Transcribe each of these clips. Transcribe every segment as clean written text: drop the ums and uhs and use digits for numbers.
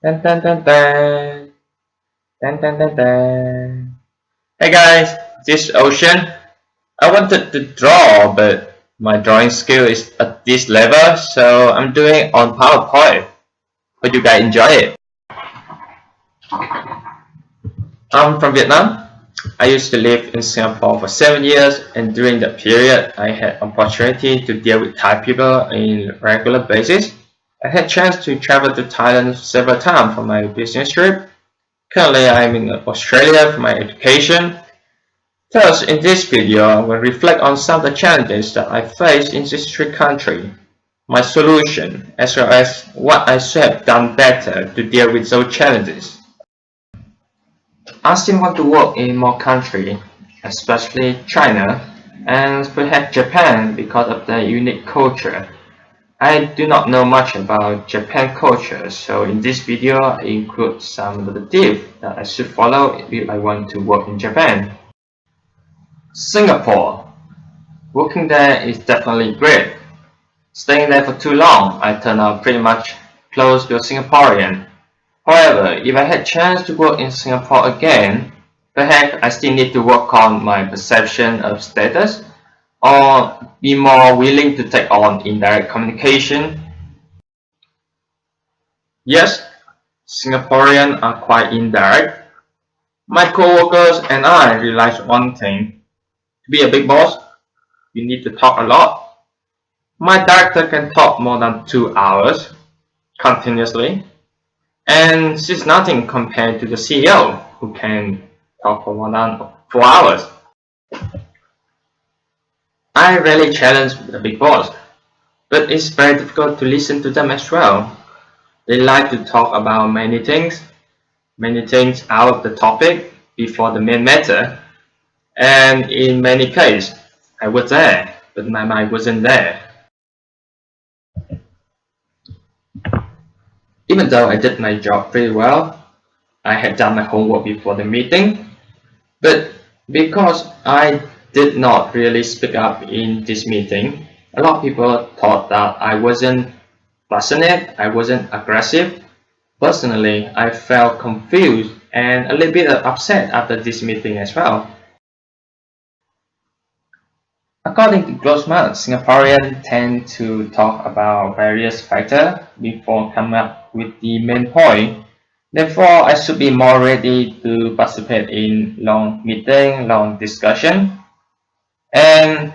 Dun, dun, dun, dun. Dun, dun, dun, dun. Hey guys, this is Ocean. I wanted to draw, but my drawing skill is at this level, so I'm doing it on PowerPoint. Hope you guys enjoy it. I'm from Vietnam. I used to live in Singapore for 7 years, and during that period, I had opportunity to deal with Thai people in regular basis. I had chance to travel to Thailand several times for my business trip. Currently, I'm in Australia for my education. Thus, in this video, I will reflect on some of the challenges that I face in this three countries, my solution, as well as what I should have done better to deal with those challenges. I still want to work in more countries, especially China and perhaps Japan because of their unique culture. I do not know much about Japan culture, so in this video I include some of the tips that I should follow if I want to work in Japan. Singapore. Working there is definitely great. Staying there for too long, I turned out pretty much close to a Singaporean. However, if I had chance to work in Singapore again, perhaps I still need to work on my perception of status or be more willing to take on indirect communication. Yes, Singaporeans are quite indirect. My coworkers and I realized one thing. To be a big boss, you need to talk a lot. My director can talk more than 2 hours continuously, and she's nothing compared to the CEO who can talk for more than 4 hours. I rarely challenge the big boss, but it's very difficult to listen to them as well. They like to talk about many things out of the topic before the main matter, and in many cases, I was there, but my mind wasn't there. Even though I did my job pretty well, I had done my homework before the meeting, but because I did not really speak up in this meeting, a lot of people thought that I wasn't passionate, I wasn't aggressive. Personally, I felt confused and a little bit upset after this meeting as well. According to Grossman, Singaporeans tend to talk about various factors before coming up with the main point. Therefore, I should be more ready to participate in long meeting, long discussion, and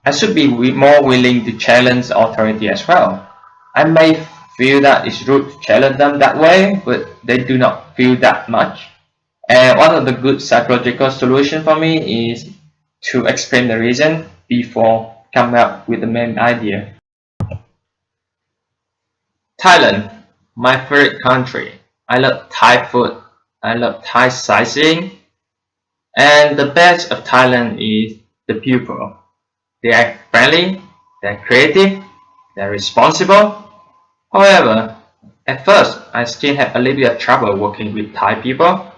I should be more willing to challenge authority as well. I may feel that it's rude to challenge them that way, but they do not feel that much. And one of the good psychological solutions for me is to explain the reason before coming up with the main idea. Thailand, my favorite country. I love Thai food. I love Thai sightseeing. And the best of Thailand is the people. They are friendly, they're creative, they're responsible. However, at first, I still have a little bit of trouble working with Thai people.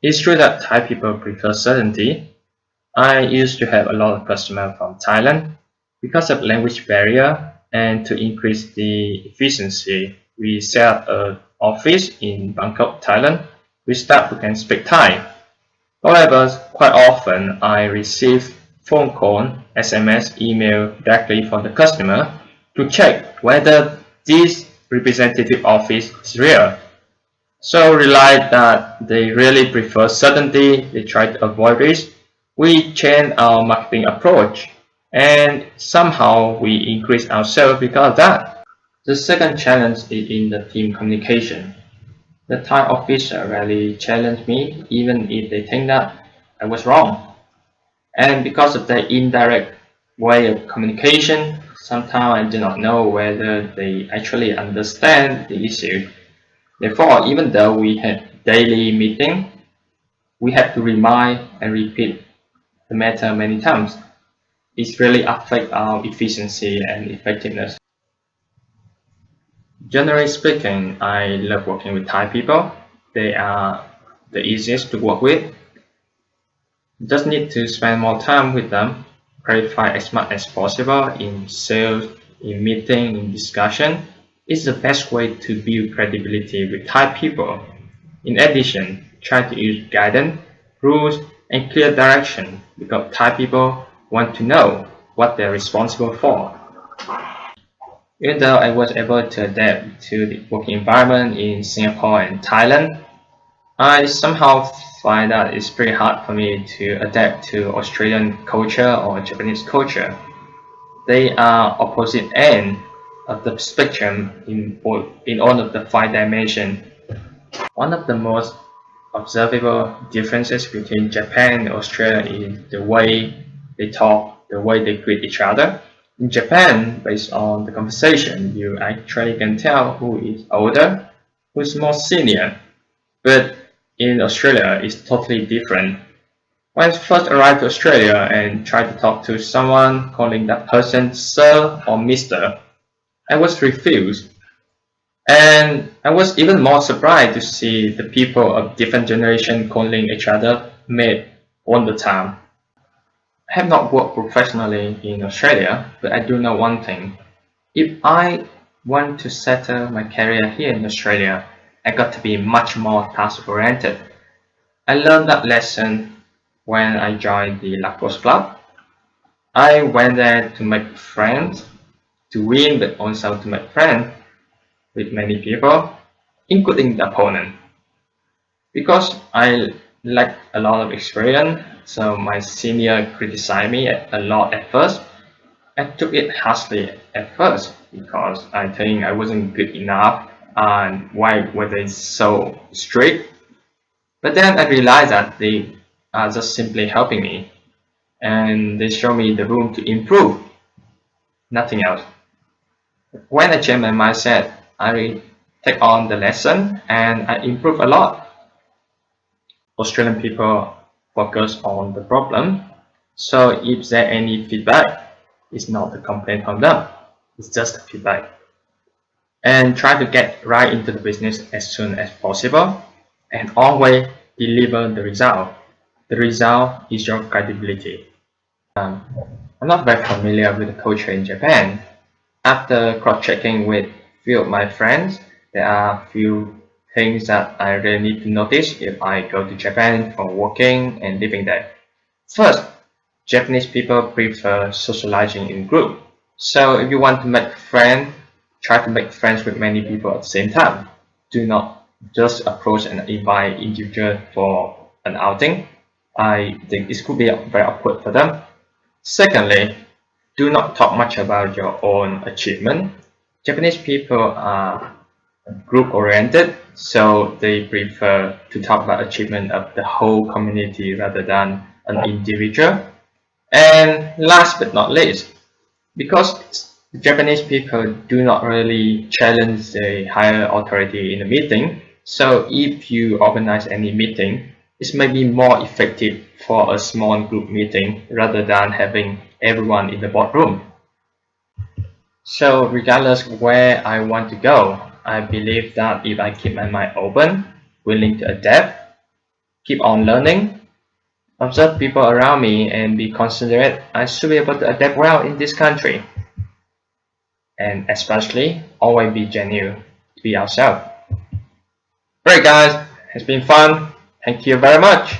It's true that Thai people prefer certainty. I used to have a lot of customers from Thailand. Because of language barrier and to increase the efficiency, we set up an office in Bangkok, Thailand with staff who can speak Thai. However, quite often I receive phone call, SMS, email directly from the customer to check whether this representative office is real. So realize that they really prefer certainty, they try to avoid risk. We change our marketing approach and somehow we increase our sales because of that. The second challenge is in the team communication. The Thai officer rarely challenge me even if they think that I was wrong. And because of their indirect way of communication, sometimes I do not know whether they actually understand the issue. Therefore, even though we had daily meeting, we had to remind and repeat the matter many times. It really affects our efficiency and effectiveness. Generally speaking, I love working with Thai people. They are the easiest to work with. Just need to spend more time with them, clarify as much as possible in sales, in meeting, in discussion. It's the best way to build credibility with Thai people. In addition, try to use guidance, rules, and clear direction because Thai people want to know what they're responsible for. Even though I was able to adapt to the working environment in Singapore and Thailand, I somehow find that it's pretty hard for me to adapt to Australian culture or Japanese culture. They are opposite ends of the spectrum in all of the five dimensions. One of the most observable differences between Japan and Australia is the way they talk, the way they greet each other. In Japan, based on the conversation, you actually can tell who is older, who is more senior. But in Australia, it's totally different. When I first arrived to Australia and tried to talk to someone calling that person Sir or Mr., I was refused. And I was even more surprised to see the people of different generations calling each other mate all the time. I have not worked professionally in Australia, but I do know one thing. If I want to settle my career here in Australia, I got to be much more task oriented. I learned that lesson when I joined the Lacrosse Club. I went there to make friends, to win, but also to make friends with many people, including the opponent. Because I lacked a lot of experience, so my senior criticized me a lot at first. I took it harshly at first because I think I wasn't good enough and why were they so strict. But then I realized that they are just simply helping me and they show me the room to improve, nothing else. When I change my mindset, I take on the lesson and I improve a lot. Australian people focus on the problem, so if there any feedback, it's not a complaint from them, it's just feedback. And try to get right into the business as soon as possible and always deliver the result. The result is your credibility. I'm not very familiar with the culture in Japan. After cross-checking with few of my friends, there are few things that I really need to notice if I go to Japan for working and living there. First, Japanese people prefer socializing in group. So if you want to make friends, try to make friends with many people at the same time. Do not just approach and invite individuals for an outing. I think it could be very awkward for them. Secondly, do not talk much about your own achievement. Japanese people are group oriented, so they prefer to talk about achievement of the whole community rather than an individual. And last but not least, because Japanese people do not really challenge the higher authority in a meeting, so if you organize any meeting, it may be more effective for a small group meeting rather than having everyone in the boardroom. So regardless where I want to go, I believe that if I keep my mind open, willing to adapt, keep on learning, observe people around me and be considerate, I should be able to adapt well in this country. And especially, always be genuine, be ourselves. Alright guys, it's been fun. Thank you very much.